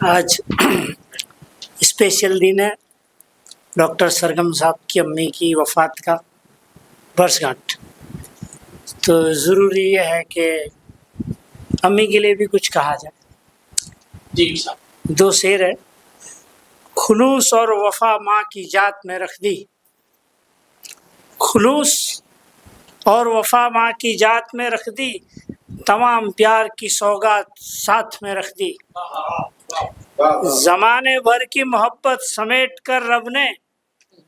आज स्पेशल दिन है। डॉक्टर सरगम साहब की अम्मी की वफ़ात का वर्षगांठ, तो ज़रूरी ये है कि अम्मी के लिए भी कुछ कहा जाए। जी साहब। दो शेर है। खुलूस और वफ़ा माँ की जात में रख दी, खुलूस और वफ़ा माँ की जात में रख दी, तमाम प्यार की सौगात साथ में रख दी। ज़माने भर की मोहब्बत समेट कर रब ने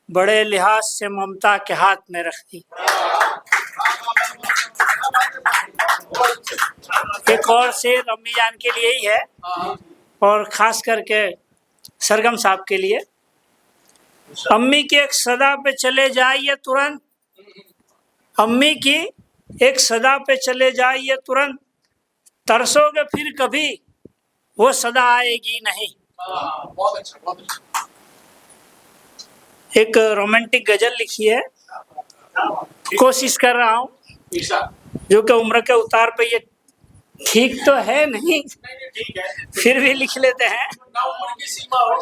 बड़े लिहाज से ममता के हाथ में रख दी। एक और शेर अम्मी जान के लिए ही है, और ख़ास करके सरगम साहब के लिए। अम्मी की एक सदा पे चले जाइए तुरंत, अम्मी की एक सदा पे चले जाइए तुरंत, तरसोगे फिर कभी वो सदा आएगी नहीं। बहुत अच्छा, बहुत अच्छा। एक रोमांटिक गजल लिखी है, कोशिश कर रहा हूँ, जो कि उम्र के उतार पे ये ठीक तो है नहीं, ठीक है, फिर भी लिख लेते हैं। ना उम्र की सीमा हो।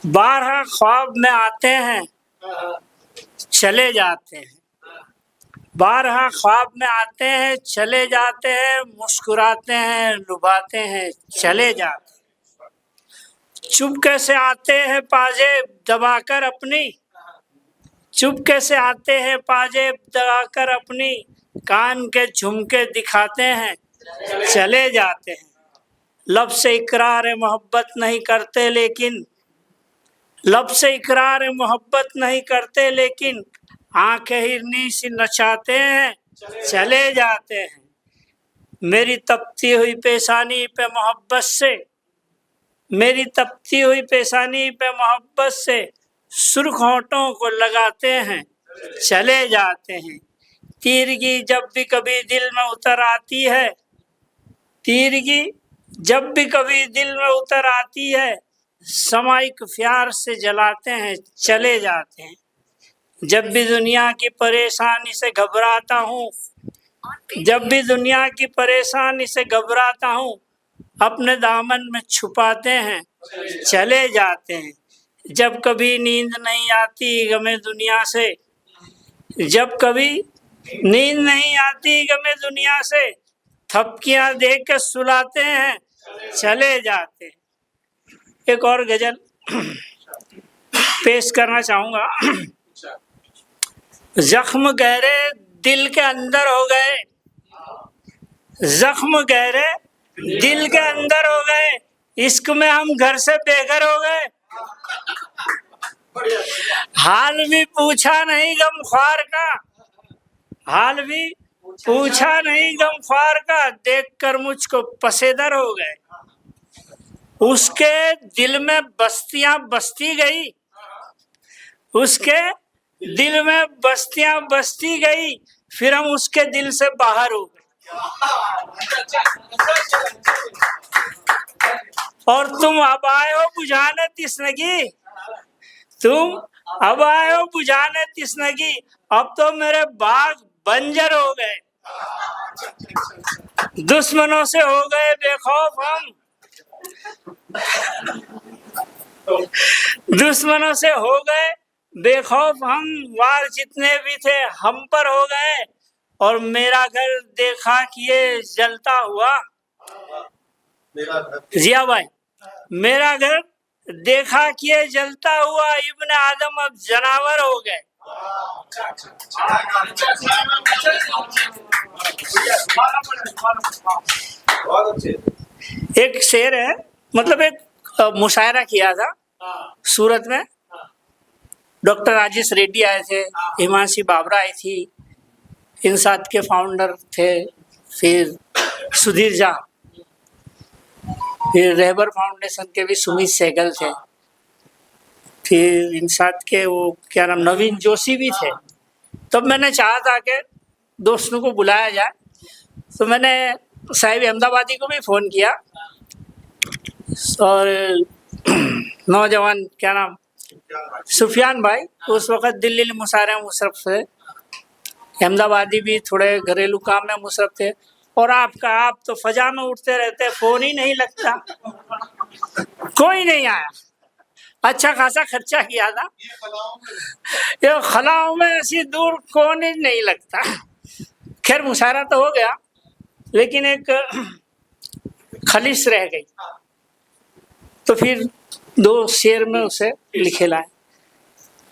बारह ख्वाब में आते हैं चले जाते हैं, बारह ख्वाब में आते हैं चले जाते हैं, मुस्कुराते हैं लुभाते हैं चले जाते हैं, चुपके से आते हैं पाजेब दबाकर अपनी, चुपके से आते हैं पाजेब दबाकर अपनी, कान के झुमके दिखाते हैं चले जाते हैं। लब से इकरार मोहब्बत नहीं करते लेकिन, लब से इकरार मोहब्बत नहीं करते लेकिन, आंखें हिरनी सी नचाते हैं चले जाते हैं। मेरी तपती हुई पेशानी पे मोहब्बत से, मेरी तपती हुई पेशानी पे मोहब्बत से सुर्ख होंठों को लगाते हैं चले जाते हैं। तीरगी जब भी कभी दिल में उतर आती है, तीरगी जब भी कभी दिल में उतर आती है, समाइक प्यार से जलाते हैं चले जाते हैं। जब भी दुनिया की परेशानी से घबराता हूँ, जब भी दुनिया की परेशानी से घबराता हूँ, अपने दामन में छुपाते हैं चले जाते हैं। जब कभी नींद नहीं आती गमे दुनिया से, जब कभी नींद नहीं आती गमे दुनिया से, थपकियाँ दे के सुलाते हैं चले जाते हैं। एक और गजल पेश करना चाहूँगा। जख्म गहरे दिल के अंदर हो गए, जख्म गहरे दिल के अंदर हो गए, इश्क में हम घर से बेघर हो गए। हाल भी पूछा नहीं गमख्वार का, हाल भी पूछा नहीं गमख्वार का, देखकर मुझको पसेदर हो गए। उसके दिल में बस्तियां बसती गई, उसके दिल में बस्तियां बसती गई, फिर हम उसके दिल से बाहर हो गए। और तुम अब आए हो बुझाने तिश्नगी, तुम अब आए हो बुझाने तिश्नगी, अब तो मेरे बाग बंजर हो गए। दुश्मनों से हो गए बेखौफ हम, दुश्मनों से हो गए बेखौफ हम, वार जितने भी थे हम पर हो गए। और मेरा घर देखा कि ये जलता हुआ, जिया भाई, मेरा घर देखा कि ये जलता हुआ, इब्न आदम अब जनावर हो गए। एक शेर है, मतलब एक मुशायरा किया था सूरत में। डॉक्टर राजेश रेड्डी आए थे, हिमांशी बाबरा आई थी, इंसात के फाउंडर थे, फिर सुधीर झा, फिर रहबर फाउंडेशन के भी सुमित सहगल थे, फिर इंसात के वो क्या नाम नवीन जोशी भी थे। तब मैंने चाहा था कि दोस्तों को बुलाया जाए, तो मैंने साहिब अहमदाबादी को भी फ़ोन किया, और नौजवान क्या नाम सुफियान भाई, उस वक़्त दिल्ली मुशायरे मुशर्रफ थे, अहमदाबादी भी थोड़े घरेलू काम में मुशर्रफ थे, और आप तो फजा में उठते रहते, फोन ही नहीं लगता, कोई नहीं आया। अच्छा खासा खर्चा किया था, ये खलाओं में ये खलाओं में ऐसी दूर कौन ही नहीं लगता। खैर मुशायरा तो हो गया, लेकिन एक खलिश रह गई। तो फिर 2 शेर में उसे लिखे लाए।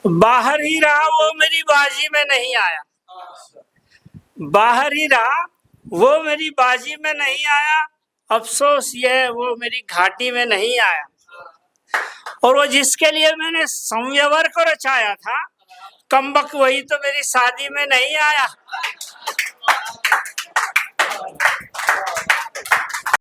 बाहर ही रहा वो मेरी बाजी में नहीं आया, बाहर ही रहा वो मेरी बाजी में नहीं आया, अफसोस ये है वो मेरी घाटी में नहीं आया। और वो जिसके लिए मैंने संयवर को रचाया था, कमबख्त वही तो मेरी शादी में नहीं आया।